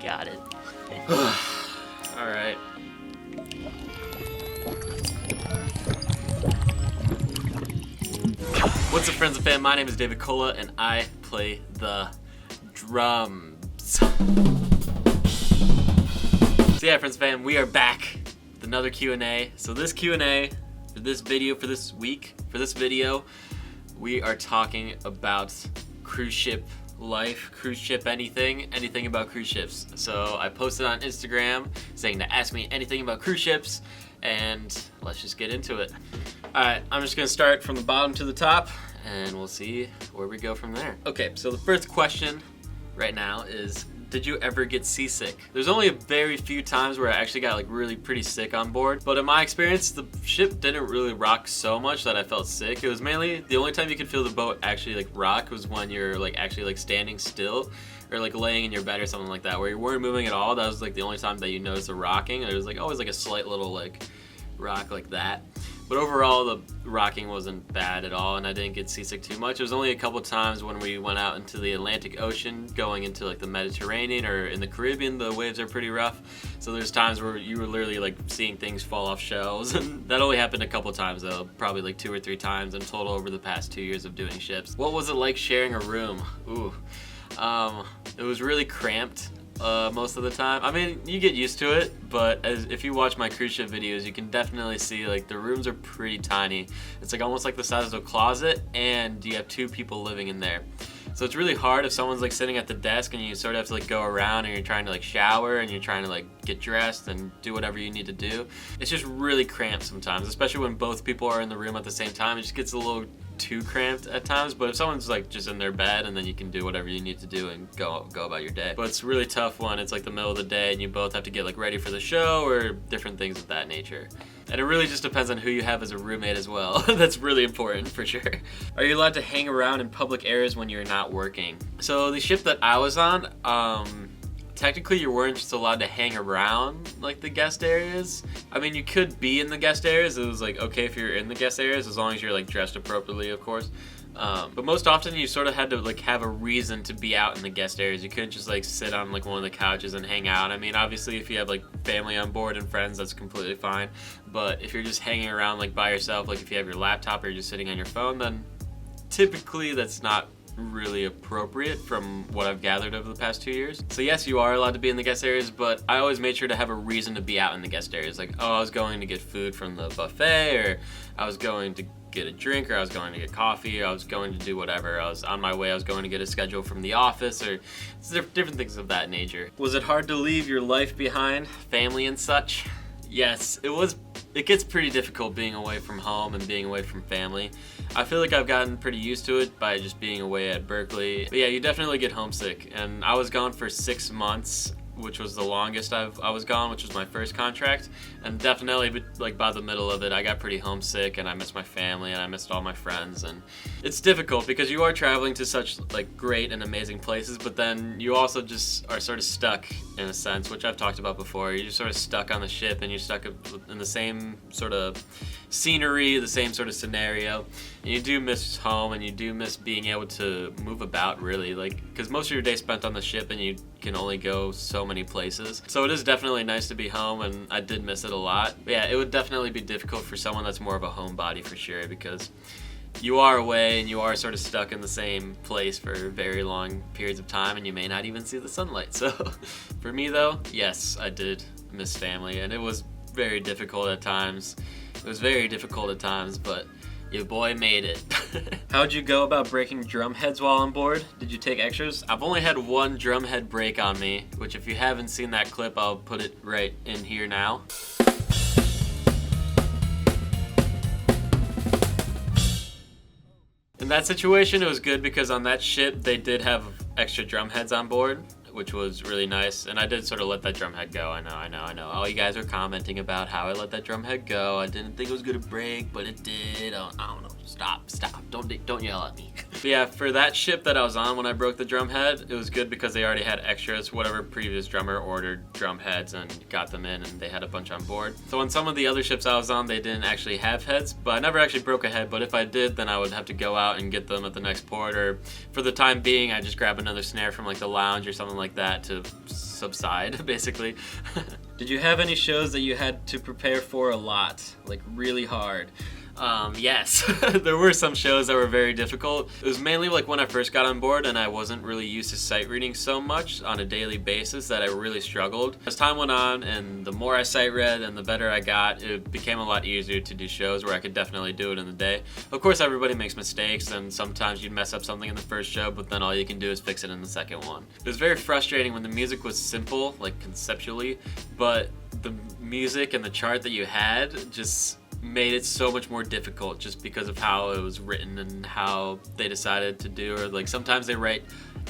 got it. Alright. What's up, friends and fam? My name is David Cola and I play the drums. So yeah, friends and fam, we are back with another Q&A. So this Q&A, for this video, we are talking about cruise ship life, cruise ship anything about cruise ships. So I posted on Instagram saying to ask me anything about cruise ships, and let's just get into it. Alright, I'm just gonna start from the bottom to the top and we'll see where we go from there. Okay, so the first question right now is, did you ever get seasick? There's only a very few times where I actually got like really pretty sick on board, but in my experience, the ship didn't really rock so much that I felt sick. It was mainly, the only time you could feel the boat actually like rock was when you're like actually like standing still or like laying in your bed or something like that, where you weren't moving at all. That was like the only time that you noticed the rocking. There was like always like a slight little like rock like that. But overall, the rocking wasn't bad at all, and I didn't get seasick too much. It was only a couple times when we went out into the Atlantic Ocean, going into like the Mediterranean or in the Caribbean. The waves are pretty rough, so there's times where you were literally like seeing things fall off shelves, and that only happened a couple times though, probably like 2 or 3 times in total over the past 2 years of doing ships. What was it like sharing a room? Ooh, it was really cramped. Most of the time. I mean, you get used to it, but if you watch my cruise ship videos, you can definitely see like the rooms are pretty tiny. It's like almost like the size of a closet, and you have 2 people living in there. So it's really hard if someone's like sitting at the desk and you sort of have to like go around and you're trying to like shower and you're trying to like get dressed and do whatever you need to do. It's just really cramped sometimes, especially when both people are in the room at the same time. It just gets a little too cramped at times, but if someone's like just in their bed, and then you can do whatever you need to do and go about your day. But it's really tough when it's like the middle of the day and you both have to get like ready for the show or different things of that nature. And it really just depends on who you have as a roommate as well. That's really important for sure. Are you allowed to hang around in public areas when you're not working? So the ship that I was on, technically you weren't just allowed to hang around like the guest areas. I mean, you could be in the guest areas. It was like okay if you're in the guest areas as long as you're like dressed appropriately, of course. But most often you sort of had to like have a reason to be out in the guest areas. You couldn't just like sit on like one of the couches and hang out. I mean, obviously if you have like family on board and friends, that's completely fine. But if you're just hanging around like by yourself, like if you have your laptop or you're just sitting on your phone, then typically that's not really appropriate from what I've gathered over the past 2 years. So yes, you are allowed to be in the guest areas, but I always made sure to have a reason to be out in the guest areas. Like, oh, I was going to get food from the buffet, or I was going to get a drink, or I was going to get coffee, or I was going to do whatever. I was on my way, I was going to get a schedule from the office, or different things of that nature. Was it hard to leave your life behind, family and such? Yes, it was. It gets pretty difficult being away from home and being away from family. I feel like I've gotten pretty used to it by just being away at Berkeley. But yeah, you definitely get homesick. And I was gone for 6 months, which was the longest I was gone, which was my first contract. And definitely like by the middle of it, I got pretty homesick and I missed my family and I missed all my friends. And it's difficult because you are traveling to such like great and amazing places, but then you also just are sort of stuck in a sense, which I've talked about before. You're just sort of stuck on the ship and you're stuck in the same sort of scenery, the same sort of scenario. And you do miss home and you do miss being able to move about, really, like, because most of your day spent on the ship and you can only go so many places. So it is definitely nice to be home, and I did miss it a lot. But yeah, it would definitely be difficult for someone that's more of a homebody for sure, because you are away and you are sort of stuck in the same place for very long periods of time and you may not even see the sunlight. So for me though, yes, I did miss family, and it was very difficult at times. It was very difficult at times, but your boy made it. How'd you go about breaking drum heads while on board? Did you take extras? I've only had 1 drum head break on me, which if you haven't seen that clip, I'll put it right in here now. In that situation, it was good because on that ship, they did have extra drum heads on board, which was really nice. And I did sort of let that drum head go. I know. All you guys are commenting about how I let that drum head go. I didn't think it was gonna break, but it did. I don't know. Stop. Don't yell at me. But yeah, for that ship that I was on when I broke the drum head, it was good because they already had extras. Whatever previous drummer ordered drum heads and got them in, and they had a bunch on board. So on some of the other ships I was on, they didn't actually have heads, but I never actually broke a head. But if I did, then I would have to go out and get them at the next port, or for the time being, I just grab another snare from like the lounge or something like that to subside, basically. Did you have any shows that you had to prepare for a lot, like really hard? Yes, there were some shows that were very difficult. It was mainly like when I first got on board and I wasn't really used to sight reading so much on a daily basis that I really struggled. As time went on and the more I sight read and the better I got, it became a lot easier to do shows where I could definitely do it in the day. Of course, everybody makes mistakes, and sometimes you'd mess up something in the first show, but then all you can do is fix it in the second one. It was very frustrating when the music was simple, like conceptually, but the music and the chart that you had just made it so much more difficult just because of how it was written and how they decided to do, or like sometimes they write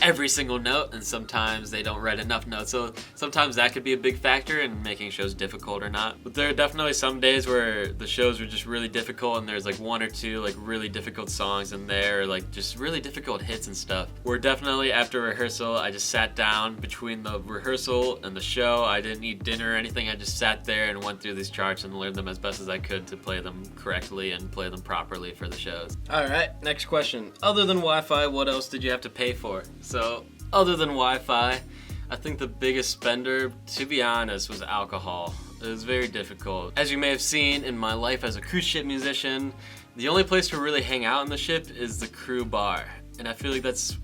every single note and sometimes they don't write enough notes, so sometimes that could be a big factor in making shows difficult or not. But there are definitely some days where the shows were just really difficult and there's like one or two like really difficult songs in there, or like just really difficult hits and stuff, where definitely after rehearsal I just sat down between the rehearsal and the show. I didn't eat dinner or anything, I just sat there and went through these charts and learned them as best as I could to play them correctly and play them properly for the shows. Alright, next question. Other than Wi-Fi, what else did you have to pay for? So, other than Wi-Fi, I think the biggest spender, to be honest, was alcohol. It was very difficult. As you may have seen in my life as a cruise ship musician, the only place to really hang out on the ship is the crew bar. And I feel like that's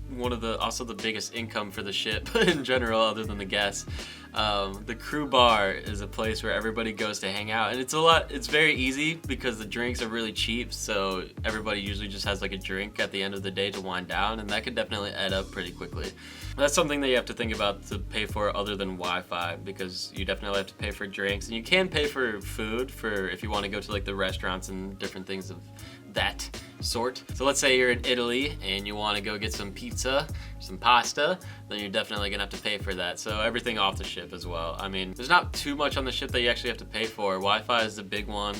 also the biggest income for the ship in general, other than the guests. The crew bar is a place where everybody goes to hang out, and it's very easy because the drinks are really cheap, so everybody usually just has like a drink at the end of the day to wind down, and that could definitely add up pretty quickly. That's something that you have to think about to pay for other than Wi-Fi, because you definitely have to pay for drinks, and you can pay for food for if you want to go to like the restaurants and different things of that sort. So let's say you're in Italy and you want to go get some pizza, some pasta, then you're definitely gonna have to pay for that. So everything off the ship as well. I mean, there's not too much on the ship that you actually have to pay for. Wi-Fi is the big one.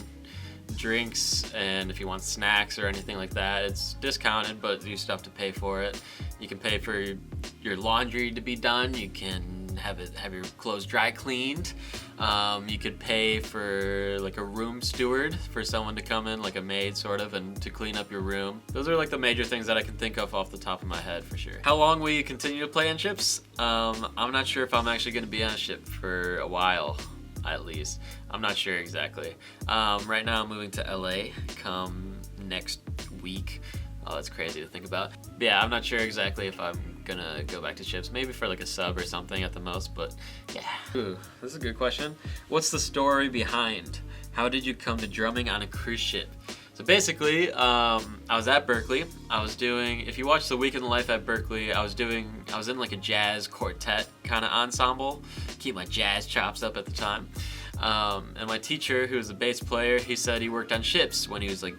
Drinks, and if you want snacks or anything like that, it's discounted, but you still have to pay for it. You can pay for your laundry to be done. You can have your clothes dry cleaned. You could pay for like a room steward, for someone to come in, like a maid sort of, and to clean up your room. Those are like the major things that I can think of off the top of my head for sure. How long will you continue to play on ships? I'm not sure if I'm actually going to be on a ship for a while. At least. I'm not sure exactly. Right now I'm moving to LA come next week. Oh, that's crazy to think about. But yeah, I'm not sure exactly if I'm gonna go back to ships. Maybe for like a sub or something at the most, but yeah. Ooh, this is a good question. What's the story behind? How did you come to drumming on a cruise ship? So basically, I was at Berkeley. I was doing, if you watch The Week in the Life at Berkeley, I was in like a jazz quartet kind of ensemble. Keep my jazz chops up at the time. And my teacher, who was a bass player, he said he worked on ships when he was like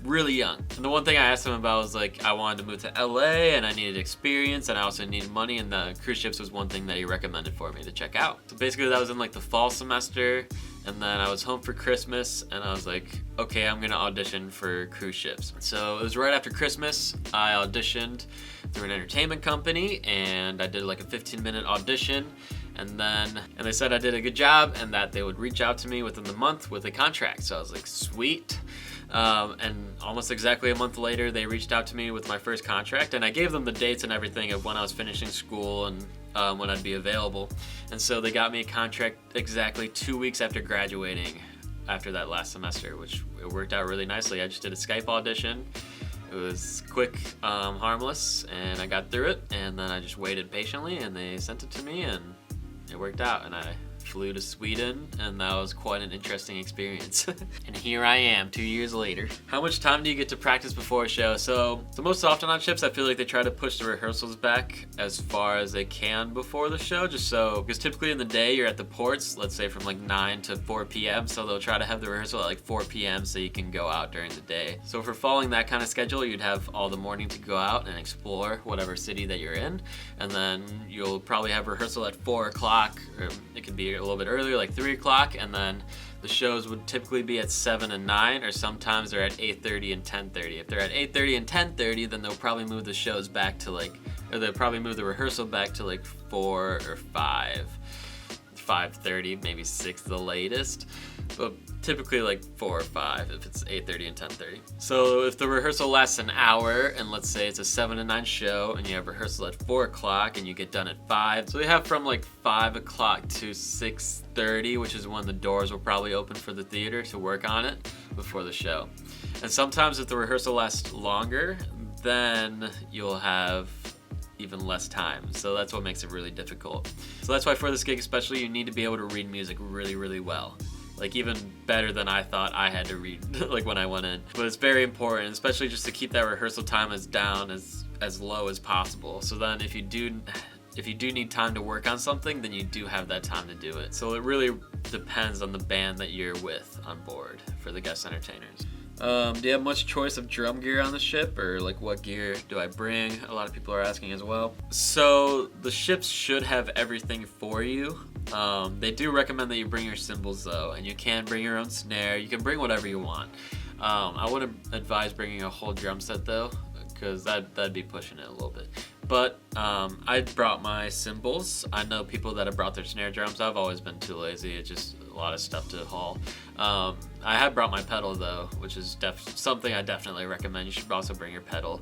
really young. And the one thing I asked him about was like, I wanted to move to LA and I needed experience and I also needed money, and the cruise ships was one thing that he recommended for me to check out. So basically that was in like the fall semester, and then I was home for Christmas and I was like, okay, I'm gonna audition for cruise ships. So it was right after Christmas. I auditioned through an entertainment company and I did like a 15-minute audition. And they said I did a good job and that they would reach out to me within the month with a contract. So I was like, sweet. And almost exactly a month later, they reached out to me with my first contract, and I gave them the dates and everything of when I was finishing school and when I'd be available. And so they got me a contract exactly 2 weeks after graduating after that last semester, which it worked out really nicely. I just did a Skype audition. It was quick, harmless, and I got through it, and then I just waited patiently and they sent it to me and it worked out, and I flew to Sweden, and that was quite an interesting experience. And here I am 2 years later. How much time do you get to practice before a show? So most often on ships, I feel like they try to push the rehearsals back as far as they can before the show, because typically in the day you're at the ports, let's say from like 9 to 4 p.m. So they'll try to have the rehearsal at like 4 p.m. so you can go out during the day. So if we're following that kind of schedule, you'd have all the morning to go out and explore whatever city that you're in, and then you'll probably have rehearsal at 4 o'clock, or it could be a little bit earlier, like 3 o'clock, and then the shows would typically be at 7 and 9, or sometimes they're at 8:30 and 10:30. If they're at 8:30 and 10:30, then they'll probably move the shows back to like, or they'll probably move the rehearsal back to like 4 or 5. 5:30, maybe 6 the latest, but typically like 4 or 5 if it's 8:30 and 10:30. So if the rehearsal lasts an hour, and let's say it's a 7 to 9 show, and you have rehearsal at 4 o'clock and you get done at 5, so you have from like 5 o'clock to 6:30, which is when the doors will probably open for the theater to work on it before the show. And sometimes if the rehearsal lasts longer, then you'll have even less time. So that's what makes it really difficult. So that's why for this gig especially, you need to be able to read music really, really well. Like even better than I thought I had to read like when I went in. But it's very important, especially just to keep that rehearsal time as down as low as possible. So then if you do need time to work on something, then you do have that time to do it. So it really depends on the band that you're with on board for the guest entertainers. Do you have much choice of drum gear on the ship, or like what gear do I bring? A lot of people are asking as well. So the ships should have everything for you. They do recommend that you bring your cymbals though, and you can bring your own snare. You can bring whatever you want. I wouldn't advise bringing a whole drum set though, because that'd be pushing it a little bit. But I brought my cymbals. I know people that have brought their snare drums. I've always been too lazy. It's just a lot of stuff to haul. I have brought my pedal though, which is something I definitely recommend. You should also bring your pedal.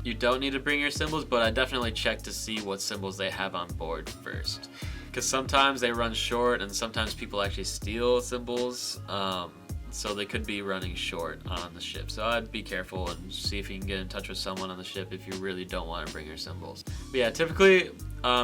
You don't need to bring your cymbals, but I definitely check to see what cymbals they have on board first, because sometimes they run short, and sometimes people actually steal cymbals. So they could be running short on the ship. So I'd be careful and see if you can get in touch with someone on the ship if you really don't want to bring your cymbals. But yeah, typically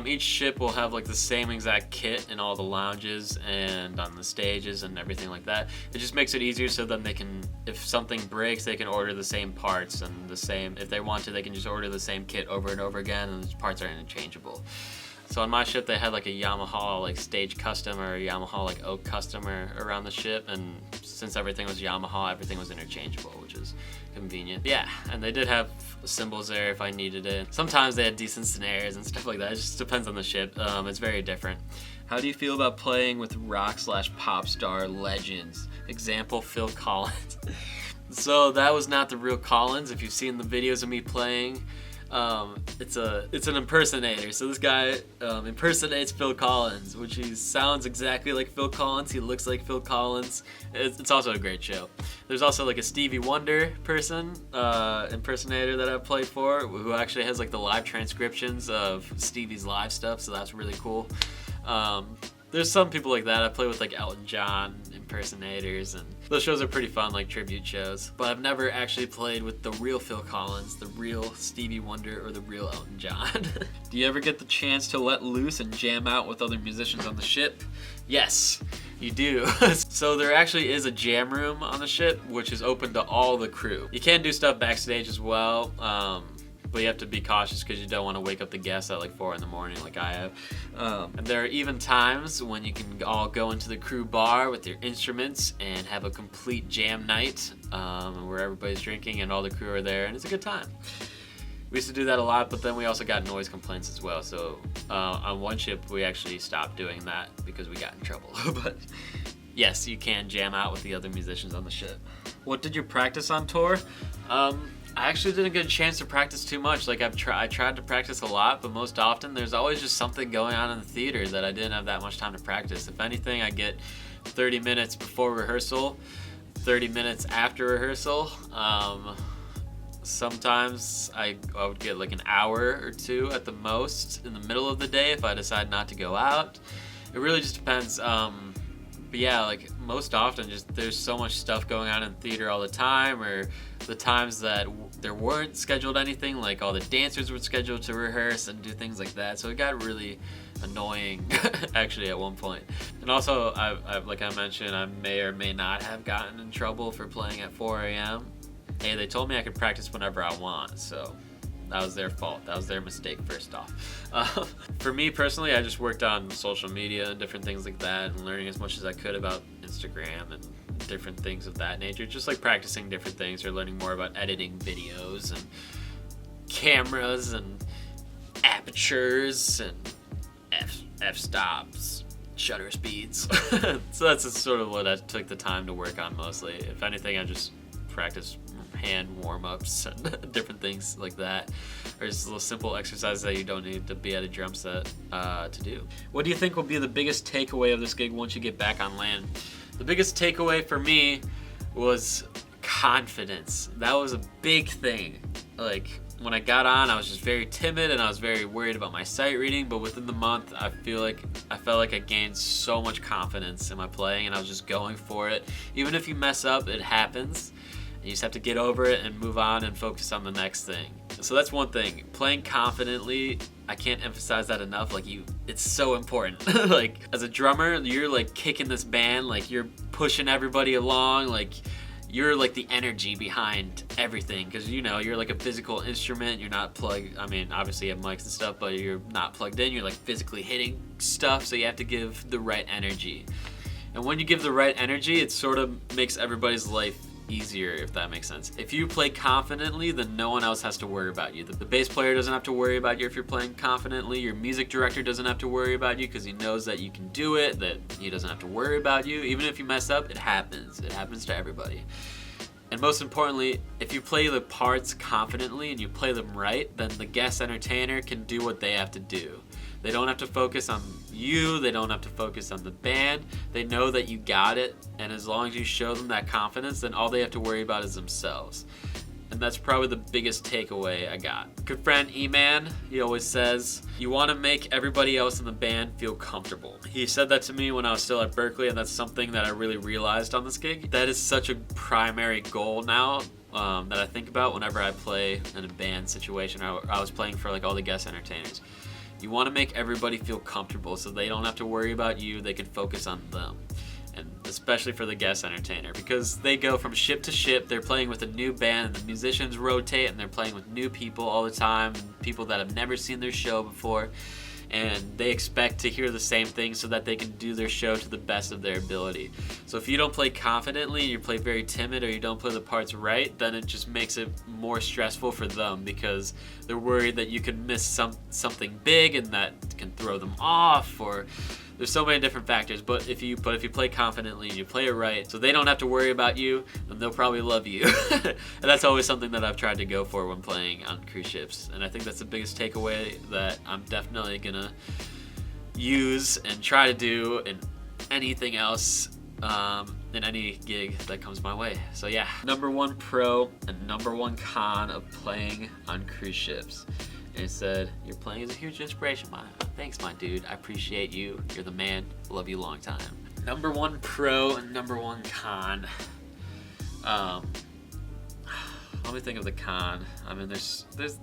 each ship will have like the same exact kit in all the lounges and on the stages and everything like that. It just makes it easier, so then they can, if something breaks, they can order the same parts, and the same, if they want to, they can just order the same kit over and over again, and the parts are interchangeable. So on my ship, they had like a Yamaha like stage custom or a Yamaha like oak custom around the ship, and since everything was Yamaha, everything was interchangeable, which is convenient. Yeah, and they did have cymbals there if I needed it. Sometimes they had decent snares and stuff like that. It just depends on the ship. It's very different. How do you feel about playing with rock/pop star legends? Example, Phil Collins. So that was not the real Collins. If you've seen the videos of me playing, it's an impersonator. So this guy impersonates Phil Collins, which he sounds exactly like Phil Collins. He looks like Phil Collins. It's also a great show. There's also like a Stevie Wonder impersonator that I've played for, who actually has like the live transcriptions of Stevie's live stuff. So that's really cool. There's some people like that. I play with like Elton John impersonators, and those shows are pretty fun, like tribute shows. But I've never actually played with the real Phil Collins, the real Stevie Wonder, or the real Elton John. Do you ever get the chance to let loose and jam out with other musicians on the ship? Yes, you do. So there actually is a jam room on the ship, which is open to all the crew. You can do stuff backstage as well. But you have to be cautious because you don't want to wake up the guests at like 4 in the morning like I have. And there are even times when you can all go into the crew bar with your instruments and have a complete jam night where everybody's drinking and all the crew are there, and it's a good time. We used to do that a lot, but then we also got noise complaints as well. So on one ship, we actually stopped doing that because we got in trouble. But yes, you can jam out with the other musicians on the ship. What did you practice on tour? I actually didn't get a chance to practice too much. Like I tried to practice a lot, but most often there's always just something going on in the theater that I didn't have that much time to practice. If anything, I get 30 minutes before rehearsal, 30 minutes after rehearsal. Sometimes I would get like an hour or two at the most in the middle of the day if I decide not to go out. It really just depends. But yeah, like most often, just there's so much stuff going on in theater all the time, or the times that there weren't scheduled anything, like all the dancers were scheduled to rehearse and do things like that. So it got really annoying actually at one point. And also, I've like I mentioned, I may or may not have gotten in trouble for playing at 4 a.m. Hey, they told me I could practice whenever I want, so that was their fault. That was their mistake, first off. For me personally, I just worked on social media and different things like that, and learning as much as I could about Instagram and different things of that nature. Just like practicing different things or learning more about editing videos and cameras and apertures and f-stops, shutter speeds. So that's sort of what I took the time to work on mostly. If anything, I just practice hand warm-ups and different things like that, or just little simple exercises that you don't need to be at a drum set to do. What do you think will be the biggest takeaway of this gig once you get back on land? The biggest takeaway for me was confidence. That was a big thing. Like, when I got on, I was just very timid and I was very worried about my sight reading, but within the month, I felt like I gained so much confidence in my playing, and I was just going for it. Even if you mess up, it happens. You just have to get over it and move on and focus on the next thing. So that's one thing. Playing confidently, I can't emphasize that enough. Like, it's so important. Like, as a drummer, you're like kicking this band, like you're pushing everybody along, like you're like the energy behind everything, because you're like a physical instrument. You're not plugged, I mean, obviously you have mics and stuff, but you're not plugged in. You're like physically hitting stuff, so you have to give the right energy. And when you give the right energy, it sort of makes everybody's life easier, if that makes sense. If you play confidently, then no one else has to worry about you. The bass player doesn't have to worry about you if you're playing confidently. Your music director doesn't have to worry about you because he knows that you can do it, that he doesn't have to worry about you. Even if you mess up, it happens. It happens to everybody. And most importantly, if you play the parts confidently and you play them right, then the guest entertainer can do what they have to do. They don't have to focus on you, they don't have to focus on the band. They know that you got it, and as long as you show them that confidence, then all they have to worry about is themselves. And that's probably the biggest takeaway I got. Good friend E-Man, he always says, you want to make everybody else in the band feel comfortable. He said that to me when I was still at Berkeley, and that's something that I really realized on this gig. That is such a primary goal now that I think about whenever I play in a band situation. I was playing for like all the guest entertainers. You want to make everybody feel comfortable so they don't have to worry about you, they can focus on them. And especially for the guest entertainer, because they go from ship to ship, they're playing with a new band, and the musicians rotate, and they're playing with new people all the time, and people that have never seen their show before, and they expect to hear the same thing so that they can do their show to the best of their ability. So if you don't play confidently, you play very timid, or you don't play the parts right, then it just makes it more stressful for them, because they're worried that you could miss something big and that can throw them off, or there's so many different factors. But if you play confidently and you play it right, so they don't have to worry about you, then they'll probably love you. And that's always something that I've tried to go for when playing on cruise ships. And I think that's the biggest takeaway that I'm definitely gonna use and try to do in anything else, in any gig that comes my way. So yeah, number one pro and number one con of playing on cruise ships. And it said, your playing is a huge inspiration. Thanks, my dude. I appreciate you. You're the man. Love you long time. Number one pro and number one con. Let me think of the con. I mean,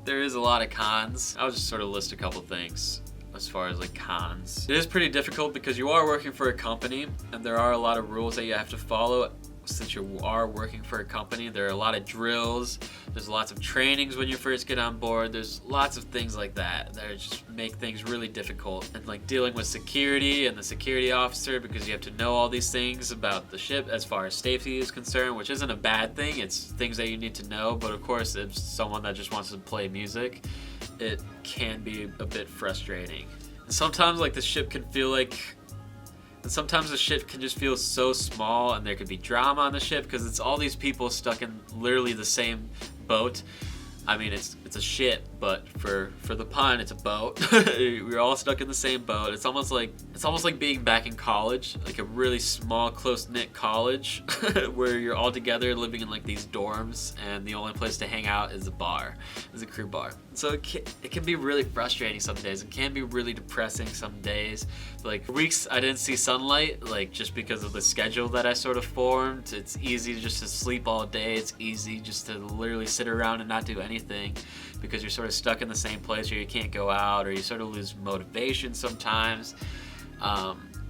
there is a lot of cons. I'll just sort of list a couple things as far as like cons. It is pretty difficult because you are working for a company, and there are a lot of rules that you have to follow. Since you are working for a company, there are a lot of drills, there's lots of trainings when you first get on board, there's lots of things like that just make things really difficult. And like dealing with security and the security officer, because you have to know all these things about the ship as far as safety is concerned, which isn't a bad thing, it's things that you need to know. But of course, if someone that just wants to play music, it can be a bit frustrating. And sometimes like the ship can feel like, and sometimes the ship can just feel so small, and there could be drama on the ship because it's all these people stuck in literally the same boat. I mean, it's a ship, but for the pun, it's a boat. We're all stuck in the same boat. It's almost like being back in college, like a really small, close-knit college where you're all together living in like these dorms, and the only place to hang out is a bar, is a crew bar. So it can be really frustrating some days. It can be really depressing some days. Like weeks I didn't see sunlight, like just because of the schedule that I sort of formed. It's easy just to sleep all day. It's easy just to literally sit around and not do anything because you're sort of stuck in the same place, or you can't go out, or you sort of lose motivation sometimes.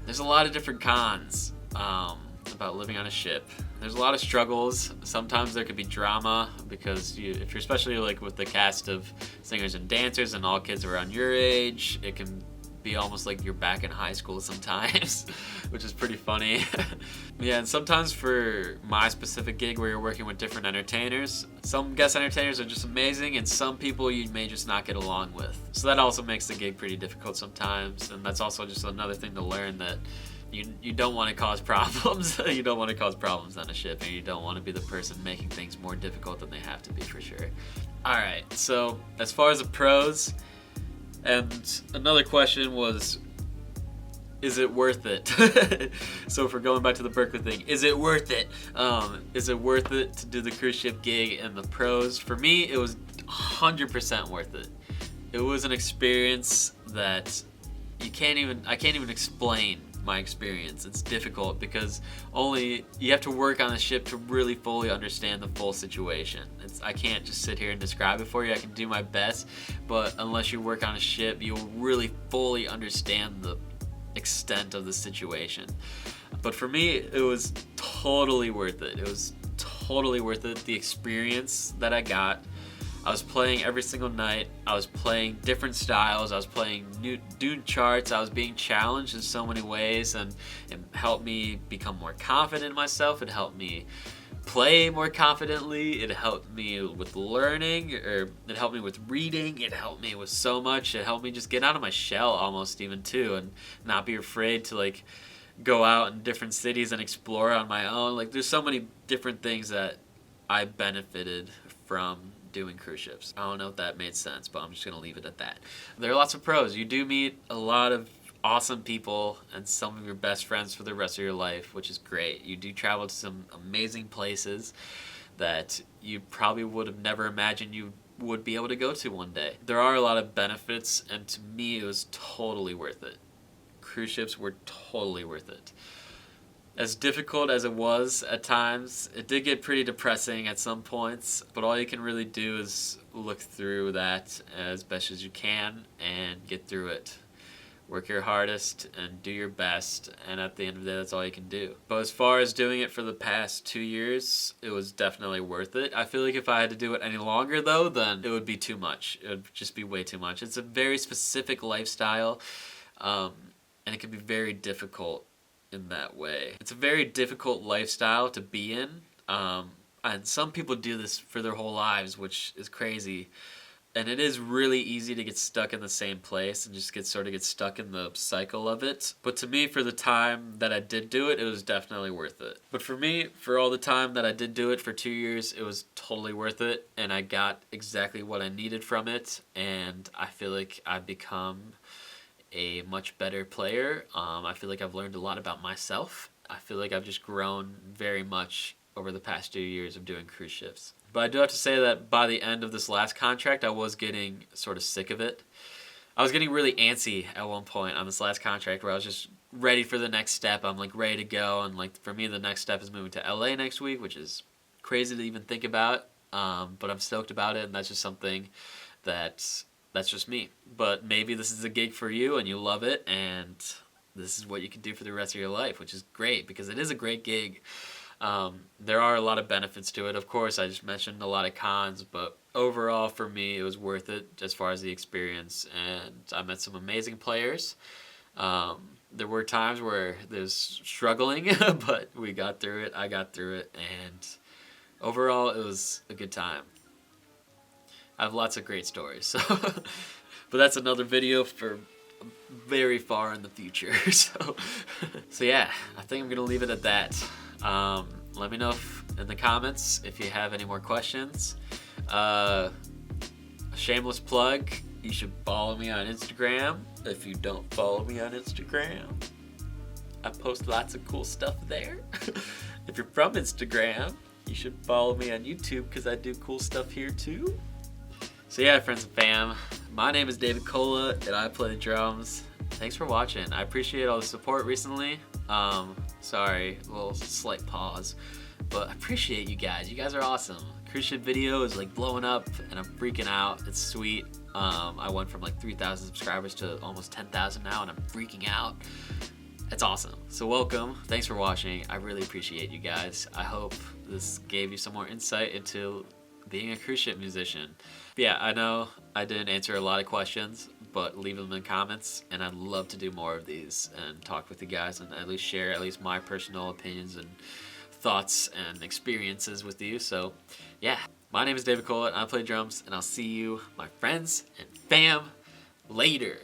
There's a lot of different cons about living on a ship. There's a lot of struggles. Sometimes there could be drama because if you're especially like with the cast of singers and dancers and all kids around your age, it can be almost like you're back in high school sometimes, which is pretty funny. Yeah, and sometimes for my specific gig where you're working with different entertainers, some guest entertainers are just amazing and some people you may just not get along with. So that also makes the gig pretty difficult sometimes, and that's also just another thing to learn, that you don't want to cause problems. You don't want to cause problems on a ship, and you don't want to be the person making things more difficult than they have to be, for sure. Alright, so as far as the pros, and another question was, is it worth it? So if we're going back to the Berkeley thing, is it worth it? Is it worth it to do the cruise ship gig? And the pros, for me, it was 100% worth it. It was an experience that I can't even explain my experience. It's difficult because only you have to work on the ship to really fully understand the full situation. I can't just sit here and describe it for you. I can do my best, but unless you work on a ship, you'll really fully understand the extent of the situation. But for me, it was totally worth it. It was totally worth it. The experience that I got. I was playing every single night. I was playing different styles. I was playing new charts. I was being challenged in so many ways, and it helped me become more confident in myself. It helped me play more confidently. It helped me with learning, or it helped me with reading. It helped me with so much. It helped me just get out of my shell almost even too, and not be afraid to like go out in different cities and explore on my own. Like there's so many different things that I benefited from doing cruise ships. I don't know if that made sense, but I'm just gonna leave it at that. There are lots of pros. You do meet a lot of awesome people and some of your best friends for the rest of your life, which is great. You do travel to some amazing places that you probably would have never imagined you would be able to go to one day. There are a lot of benefits, and to me it was totally worth it. Cruise ships were totally worth it. As difficult as it was at times, it did get pretty depressing at some points, but all you can really do is look through that as best as you can and get through it. Work your hardest and do your best, and at the end of the day, that's all you can do. But as far as doing it for the past 2 years, it was definitely worth it. I feel like if I had to do it any longer though, then it would be too much. It would just be way too much. It's a very specific lifestyle, and it can be very difficult in that way. It's a very difficult lifestyle to be in, and some people do this for their whole lives, which is crazy. And it is really easy to get stuck in the same place and just get stuck in the cycle of it. But to me, for the time that I did do it, it was definitely worth it. But for me, for all the time that I did do it for 2 years, it was totally worth it, and I got exactly what I needed from it, and I feel like I've become a much better player. I feel like I've learned a lot about myself. I feel like I've just grown very much over the past 2 years of doing cruise ships. But I do have to say that by the end of this last contract, I was getting sort of sick of it. I was getting really antsy at one point on this last contract where I was just ready for the next step. I'm like ready to go, and like for me the next step is moving to LA next week, which is crazy to even think about, but I'm stoked about it, and that's just something that's just me. But maybe this is a gig for you and you love it, and this is what you can do for the rest of your life, which is great because it is a great gig. There are a lot of benefits to it. Of course, I just mentioned a lot of cons, but overall for me it was worth it as far as the experience, and I met some amazing players. There were times where there's struggling, but we got through it. I got through it, and overall it was a good time. I have lots of great stories, so but that's another video for very far in the future. So yeah, I think I'm gonna leave it at that. Let me know in the comments if you have any more questions. A shameless plug, you should follow me on Instagram. If you don't follow me on Instagram, I post lots of cool stuff there. If you're from Instagram, you should follow me on YouTube because I do cool stuff here too. So yeah, friends and fam, my name is David Cola and I play the drums. Thanks for watching. I appreciate all the support recently. Sorry, a little slight pause, but I appreciate you guys. You guys are awesome. Cruise ship video is like blowing up and I'm freaking out. It's sweet. I went from like 3,000 subscribers to almost 10,000 now, and I'm freaking out. It's awesome. So welcome. Thanks for watching. I really appreciate you guys. I hope this gave you some more insight into being a cruise ship musician. But yeah, I know I didn't answer a lot of questions, but leave them in comments, and I'd love to do more of these and talk with you guys and at least share at least my personal opinions and thoughts and experiences with you. So yeah, my name is David Collett, I play drums, and I'll see you, my friends and fam, later.